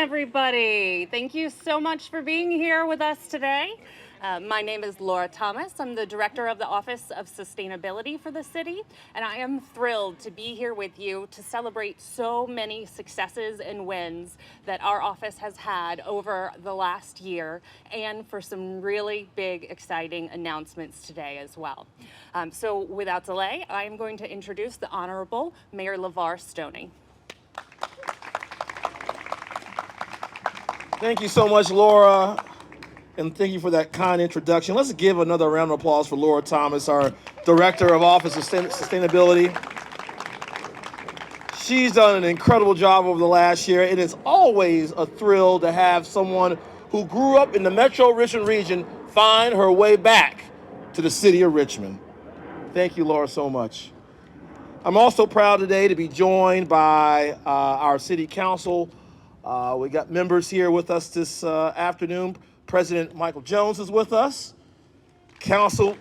everybody. Thank you so much for being here with us today. My name is Laura Thomas. I'm the director of the Office of Sustainability for the city, and I am thrilled to be here with you to celebrate so many successes and wins that our office has had over the last year, and for some really big, exciting announcements today as well. So without delay, I am going to introduce the Honorable Mayor LeVar Stoney. Thank you so much, Laura, and thank you for that kind introduction. Let's give another round of applause for Laura Thomas, our Director of Office of Sustainability. She's done an incredible job over the last year. It is always a thrill to have someone who grew up in the Metro Richmond region find her way back to the city of Richmond. Thank you, Laura, so much. I'm also proud today to be joined by our city council. We got members here with us this afternoon. President Michael Jones is with us. Council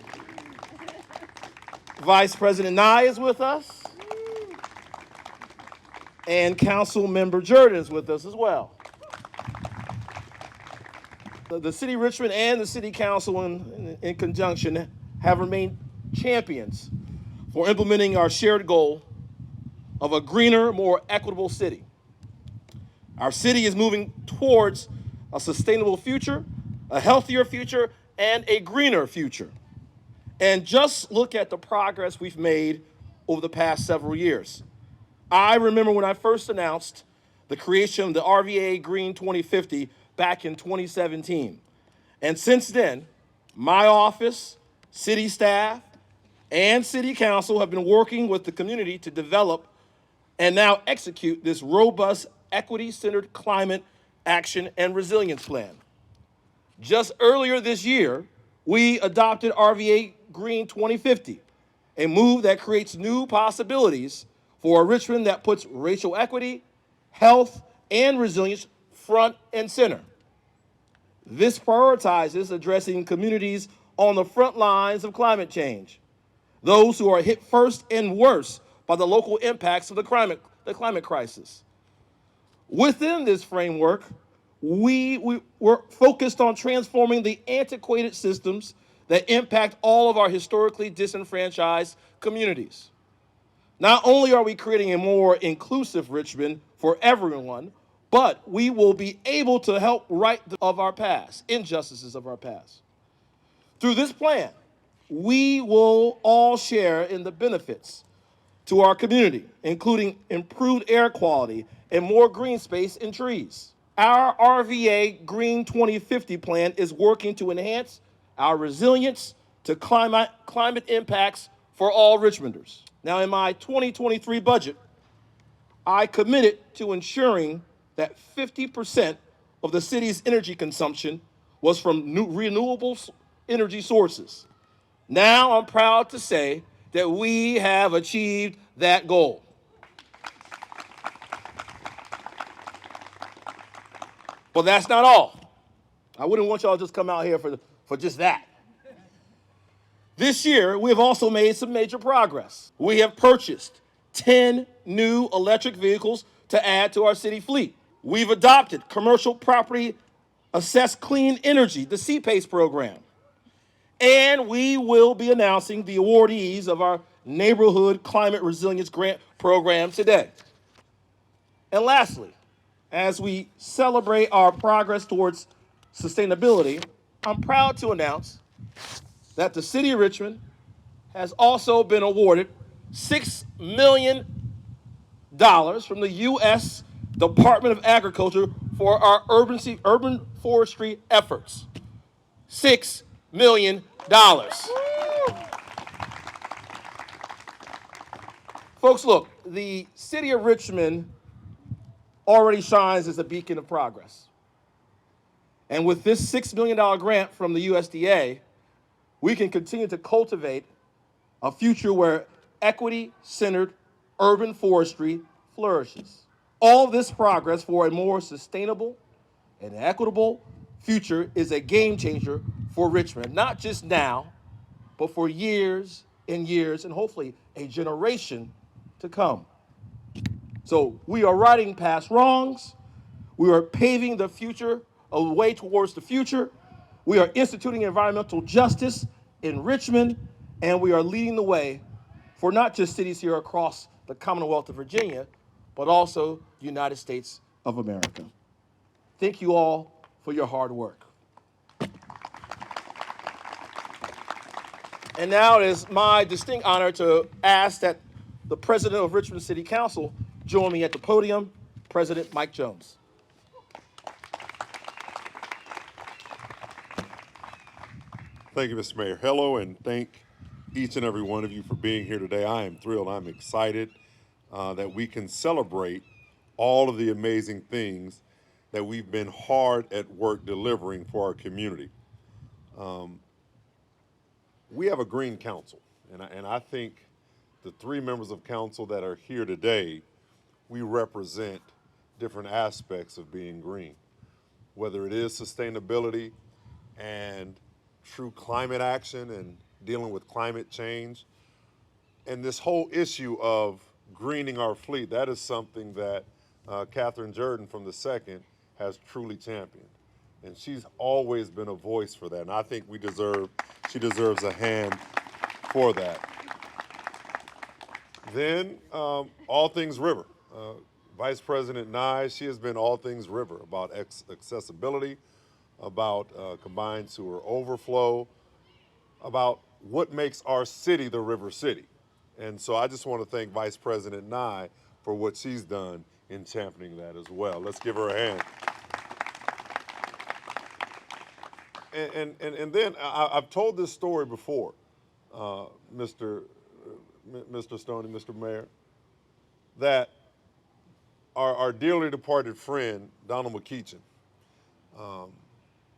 Vice President Nye is with us. And Council Member Jordan is with us as well. The City of Richmond and the City Council in conjunction have remained champions for implementing our shared goal of a greener, more equitable city. Our city is moving towards a sustainable future, a healthier future, and a greener future. And just look at the progress we've made over the past several years. I remember when I first announced the creation of the RVA Green 2050 back in 2017. And since then, my office, city staff, and city council have been working with the community to develop and now execute this robust, equity-centered climate action and resilience plan. Just earlier this year, we adopted RVA Green 2050, a move that creates new possibilities for a Richmond that puts racial equity, health, and resilience front and center. This prioritizes addressing communities on the front lines of climate change, those who are hit first and worst by the local impacts of the climate crisis. Within this framework, we're focused on transforming the antiquated systems that impact all of our historically disenfranchised communities. Not only are we creating a more inclusive Richmond for everyone, but we will be able to help right of our past, injustices of our past. Through this plan, we will all share in the benefits to our community, including improved air quality and more green space and trees. Our RVA Green 2050 plan is working to enhance our resilience to climate impacts for all Richmonders. Now, in my 2023 budget, I committed to ensuring that 50% of the city's energy consumption was from renewable energy sources. Now I'm proud to say that we have achieved that goal. But that's not all. I wouldn't want y'all to just come out here for just that. This year, we have also made some major progress. We have purchased 10 new electric vehicles to add to our city fleet. We've adopted commercial property assessed clean energy, the CPACE program. And we will be announcing the awardees of our Neighborhood Climate Resilience Grant Program today. And lastly, as we celebrate our progress towards sustainability, I'm proud to announce that the City of Richmond has also been awarded $6 million from the U.S. Department of Agriculture for our urban forestry efforts. $6 million. Folks, look, the City of Richmond already shines as a beacon of progress. And with this $6 million grant from the USDA, we can continue to cultivate a future where equity-centered urban forestry flourishes. All this progress for a more sustainable and equitable future is a game changer for Richmond, not just now, but for years and years, and hopefully a generation to come. So we are righting past wrongs. We are paving the future, a way towards the future. We are instituting environmental justice in Richmond, and we are leading the way for not just cities here across the Commonwealth of Virginia, but also the United States of America. Thank you all for your hard work. And now it is my distinct honor to ask that the President of Richmond City Council join me at the podium, President Mike Jones. Thank you, Mr. Mayor. Hello, and thank each and every one of you for being here today. I am thrilled. I'm excited that we can celebrate all of the amazing things that we've been hard at work delivering for our community. We have a green council, and I think the three members of council that are here today, we represent different aspects of being green, whether it is sustainability and true climate action and dealing with climate change. And this whole issue of greening our fleet, that is something that Catherine Jordan from the second has truly championed. And she's always been a voice for that. And I think she deserves a hand for that. Then all things river. Vice President Nye, she has been all things river, about accessibility, about combined sewer overflow, about what makes our city the river city. And so I just want to thank Vice President Nye for what she's done in championing that as well. Let's give her a hand. And then I've told this story before, Mr. Stoney, Mr. Mayor, that our dearly departed friend, Donald McKeechin,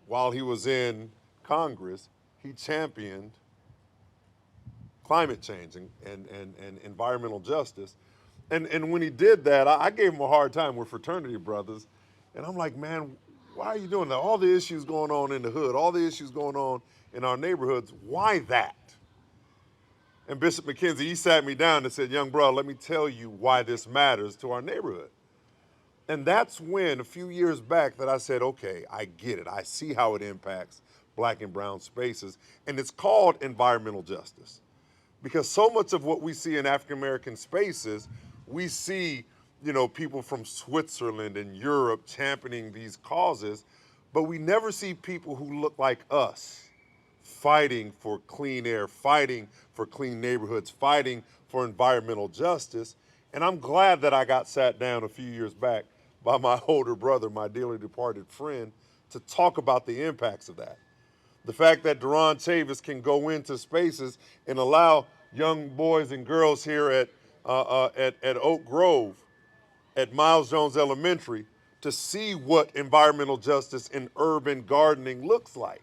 while he was in Congress, he championed climate change and environmental justice. And when he did that, I gave him a hard time. We're fraternity brothers. And I'm like, man, why are you doing that? All the issues going on in the hood, all the issues going on in our neighborhoods, why that? And Bishop McKenzie, he sat me down and said, young bro, let me tell you why this matters to our neighborhood. And that's when, a few years back, that I said, okay, I get it. I see how it impacts black and brown spaces. And it's called environmental justice. Because so much of what we see in African-American spaces, we see, people from Switzerland and Europe championing these causes, but we never see people who look like us fighting for clean air, fighting for clean neighborhoods, fighting for environmental justice. And I'm glad that I got sat down a few years back by my older brother, my dearly departed friend, to talk about the impacts of that. The fact that Deron Chavis can go into spaces and allow young boys and girls here at Oak Grove, at Miles Jones Elementary, to see what environmental justice in urban gardening looks like.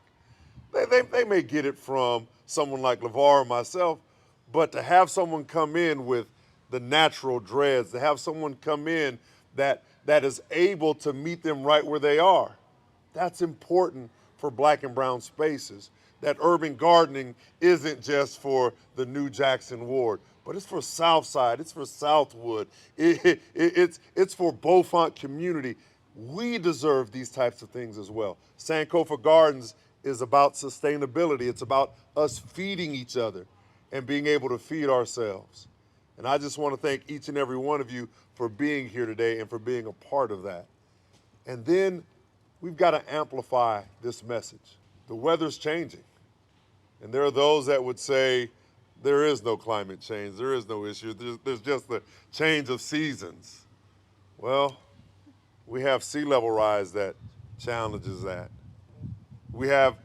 They may get it from someone like LeVar or myself, but to have someone come in with the natural dreads, to have someone come in that is able to meet them right where they are, that's important for black and brown spaces. That urban gardening isn't just for the New Jackson Ward, but it's for Southside, it's for Southwood, it's for Beaufont community. We deserve these types of things as well. Sankofa Gardens is about sustainability. It's about us feeding each other and being able to feed ourselves. And I just want to thank each and every one of you for being here today and for being a part of that. And then we've got to amplify this message. The weather's changing. And there are those that would say there is no climate change, there is no issue, there's just the change of seasons. Well, we have sea level rise that challenges that. We have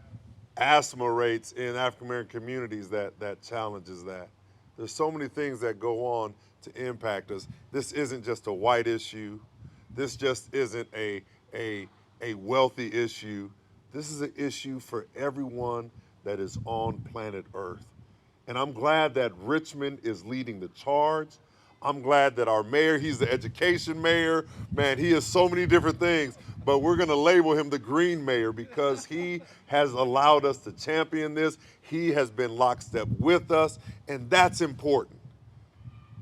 asthma rates in African American communities that challenges that. There's so many things that go on to impact us. This isn't just a white issue. This just isn't a wealthy issue. This is an issue for everyone that is on planet Earth. And I'm glad that Richmond is leading the charge. I'm glad that our mayor, he's the education mayor. Man, he is so many different things, but we're gonna label him the green mayor because he has allowed us to champion this. He has been lockstep with us, and that's important.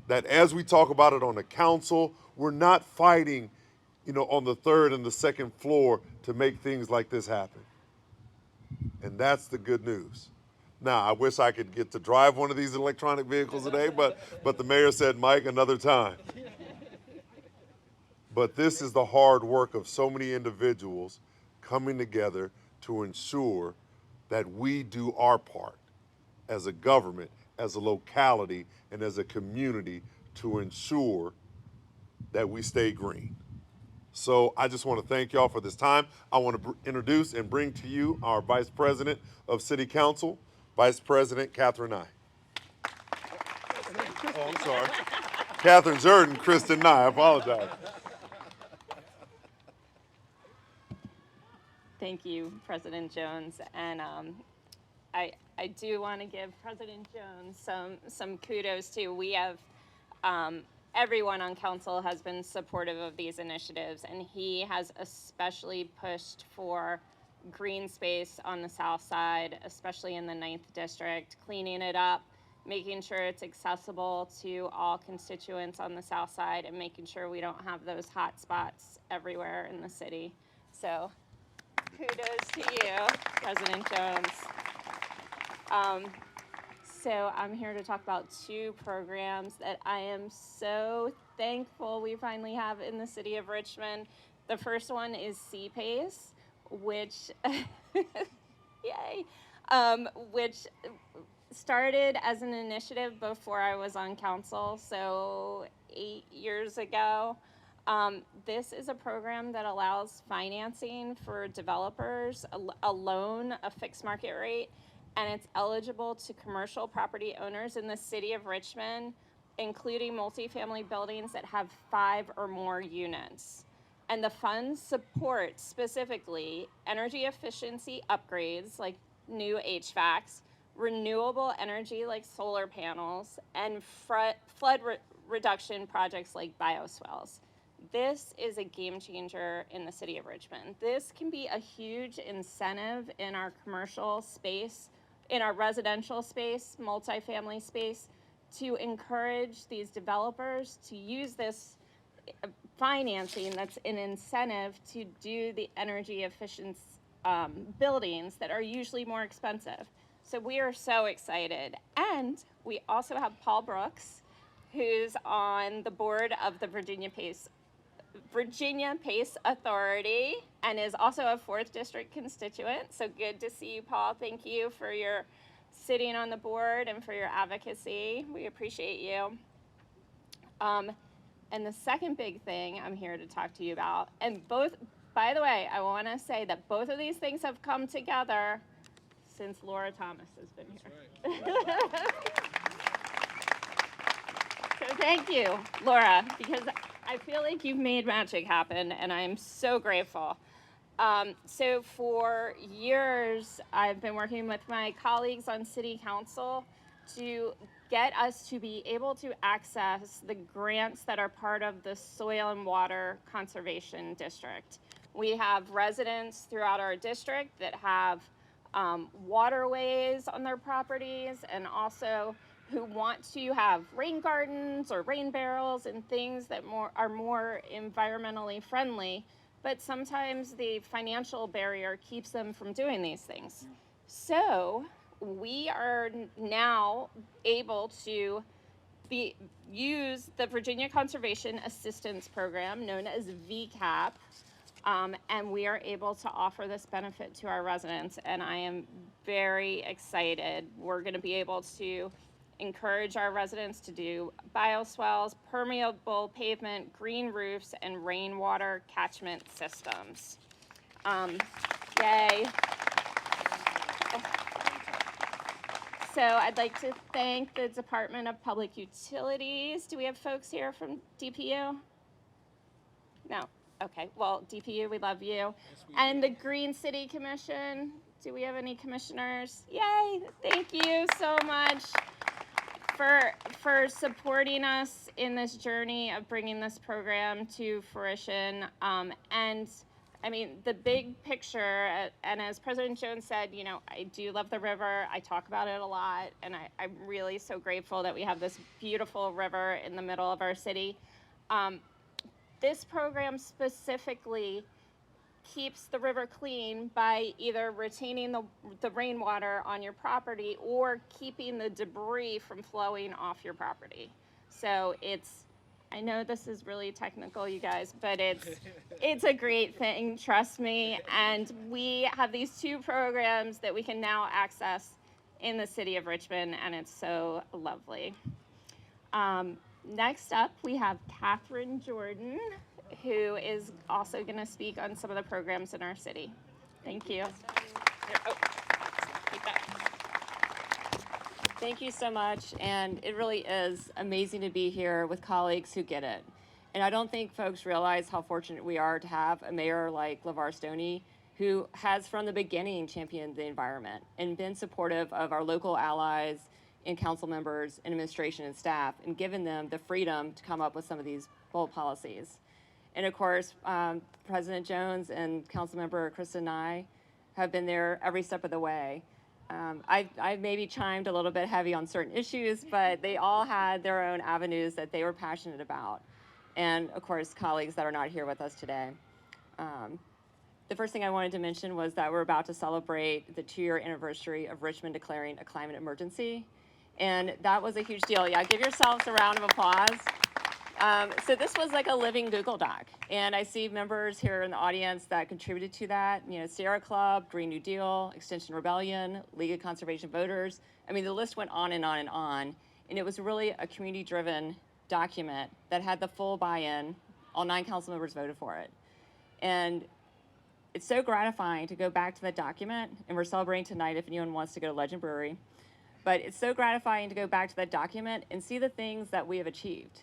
That as we talk about it on the council, we're not fighting, on the third and the second floor to make things like this happen. And that's the good news. Now, I wish I could get to drive one of these electronic vehicles today, but the mayor said, Mike, another time. But this is the hard work of so many individuals coming together to ensure that we do our part as a government, as a locality, and as a community to ensure that we stay green. So I just want to thank y'all for this time. I want to introduce and bring to you our Vice President of City Council, Vice President Catherine Nye. Oh, I'm sorry. Catherine Jordan, Kristen Nye, I apologize. Thank you, President Jones. And I do want to give President Jones some kudos too. We have, everyone on council has been supportive of these initiatives, and he has especially pushed for green space on the south side, especially in the 9th district, cleaning it up, making sure it's accessible to all constituents on the south side, and making sure we don't have those hot spots everywhere in the city. So kudos to you, President Jones. So I'm here to talk about 2 programs that I am so thankful we finally have in the city of Richmond. The first one is CPACE, which, yay, which started as an initiative before I was on council, so 8 years ago. This is a program that allows financing for developers, a loan, a fixed market rate, and it's eligible to commercial property owners in the city of Richmond, including multifamily buildings that have 5 or more units. And the funds support specifically energy efficiency upgrades like new HVACs, renewable energy like solar panels, and flood reduction projects like bioswales. This is a game changer in the city of Richmond. This can be a huge incentive in our commercial space, in our residential space, multifamily space, to encourage these developers to use this financing that's an incentive to do the energy efficient buildings that are usually more expensive. So we are so excited. And we also have Paul Brooks, who's on the board of the Virginia Pace Authority and is also a 4th District constituent. So good to see you, Paul. Thank you for your sitting on the board and for your advocacy. We appreciate you. And the second big thing I'm here to talk to you about, and both, by the way, I want to say that both of these things have come together since Laura Thomas has been here. Right. So thank you, Laura, because I feel like you've made magic happen, and I'm so grateful. So for years, I've been working with my colleagues on City Council to get us to be able to access the grants that are part of the Soil and Water Conservation District. We have residents throughout our district that have waterways on their properties, and also who want to have rain gardens or rain barrels and things that are more environmentally friendly, but sometimes the financial barrier keeps them from doing these things. So we are now able to use the Virginia Conservation Assistance Program, known as VCAP, and we are able to offer this benefit to our residents, and I am very excited. We're going to be able to encourage our residents to do bioswales, permeable pavement, green roofs, and rainwater catchment systems. Yay. So I'd like to thank the Department of Public Utilities. Do we have folks here from DPU? No. Okay. Well, DPU, we love you. Yes, and the Green City Commission. Do we have any commissioners? Yay. Thank you so much for supporting us in this journey of bringing this program to fruition. And I mean, the big picture, and as President Jones said, I do love the river. I talk about it a lot, and I'm really so grateful that we have this beautiful river in the middle of our city. This program specifically keeps the river clean by either retaining the rainwater on your property or keeping the debris from flowing off your property. So I know this is really technical, you guys, but it's a great thing, trust me. And we have these two programs that we can now access in the city of Richmond, and it's so lovely. Next up, we have Catherine Jordan, who is also going to speak on some of the programs in our city. Thank you. Thank you so much, and it really is amazing to be here with colleagues who get it. And I don't think folks realize how fortunate we are to have a mayor like LeVar Stoney, who has from the beginning championed the environment and been supportive of our local allies and council members and administration and staff, and given them the freedom to come up with some of these bold policies. And of course, President Jones and Councilmember Krista and I have been there every step of the way. I maybe chimed a little bit heavy on certain issues, but they all had their own avenues that they were passionate about. And of course, colleagues that are not here with us today. The first thing I wanted to mention was that we're about to celebrate the 2-year anniversary of Richmond declaring a climate emergency. And that was a huge deal. Yeah, give yourselves a round of applause. So this was like a living Google Doc. And I see members here in the audience that contributed to that. You know, Sierra Club, Green New Deal, Extinction Rebellion, League of Conservation Voters. I mean, the list went on and on and on. And it was really a community-driven document that had the full buy-in. All 9 council members voted for it. And it's so gratifying to go back to that document. And we're celebrating tonight if anyone wants to go to Legend Brewery. But it's so gratifying to go back to that document and see the things that we have achieved.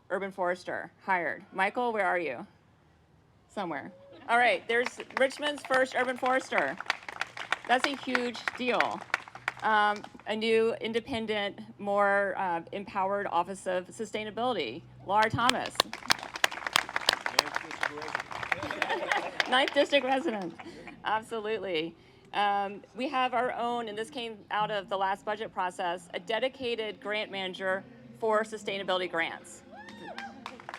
Urban forester, hired. Michael, where are you? Somewhere. All right, there's Richmond's first urban forester. That's a huge deal. A new independent, more empowered Office of Sustainability, Laura Thomas. 9th District resident, absolutely. We have our own, and this came out of the last budget process, a dedicated grant manager for sustainability grants.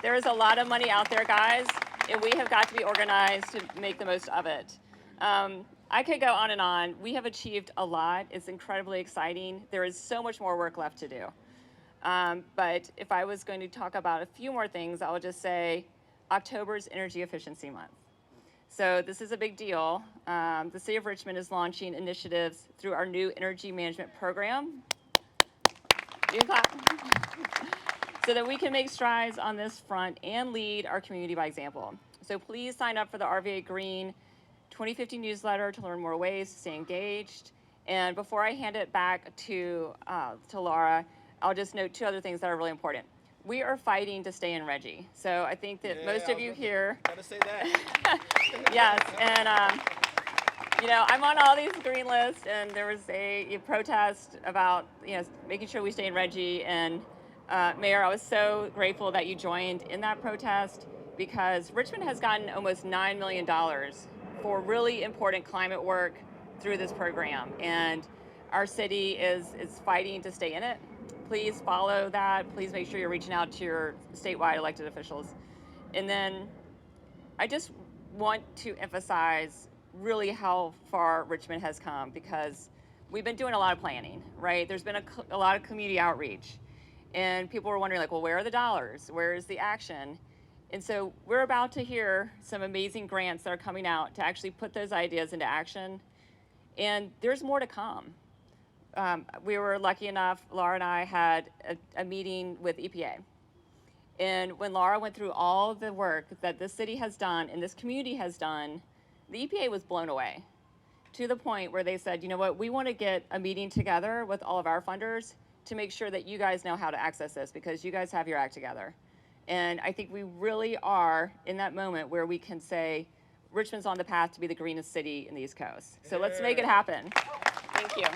There is a lot of money out there, guys, and we have got to be organized to make the most of it. I could go on and on. We have achieved a lot. It's incredibly exciting. There is so much more work left to do. But if I was going to talk about a few more things, I would just say October's Energy Efficiency Month. So this is a big deal. The City of Richmond is launching initiatives through our new energy management program. You can clap. So that we can make strides on this front and lead our community by example. So please sign up for the RVA Green 2050 newsletter to learn more ways to stay engaged. And before I hand it back to Laura, I'll just note 2 other things that are really important. We are fighting to stay in Reggie. So I think that most of you here. Gotta say that. Yes, and you know, I'm on all these green lists, and there was a protest about making sure we stay in Reggie. And Mayor, I was so grateful that you joined in that protest, because Richmond has gotten almost $9 million for really important climate work through this program, and our city is fighting to stay in it. Please follow that. Please make sure you're reaching out to your statewide elected officials. And then I just want to emphasize really how far Richmond has come, because we've been doing a lot of planning, right? There's been a lot of community outreach, and people were wondering, like, well, where are the dollars? Where is the action? And so we're about to hear some amazing grants that are coming out to actually put those ideas into action. And there's more to come. We were lucky enough, Laura and I had a meeting with EPA. And when Laura went through all the work that this city has done and this community has done, the EPA was blown away, to the point where they said, you know what, we want to get a meeting together with all of our funders to make sure that you guys know how to access this, because you guys have your act together. And I think we really are in that moment where we can say, Richmond's on the path to be the greenest city in the East Coast. So let's make it happen. Thank you.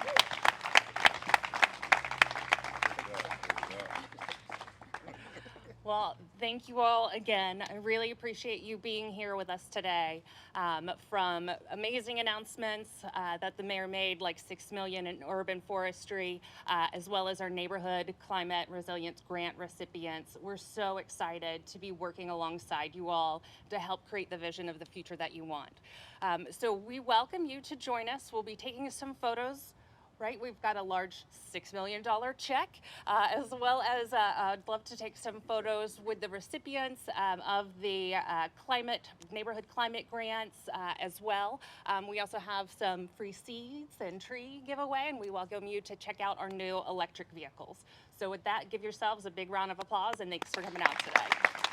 Well, Thank you all again. I really appreciate you being here with us today. From amazing announcements that the mayor made, like $6 million in urban forestry, as well as our neighborhood climate resilience grant recipients. We're so excited to be working alongside you all to help create the vision of the future that you want. So we welcome you to join us. We'll be taking some photos. Right, we've got a large $6 million check, as well as I'd love to take some photos with the recipients of the neighborhood climate grants as well. We also have some free seeds and tree giveaway, and we welcome you to check out our new electric vehicles. So with that, give yourselves a big round of applause, and thanks for coming out today.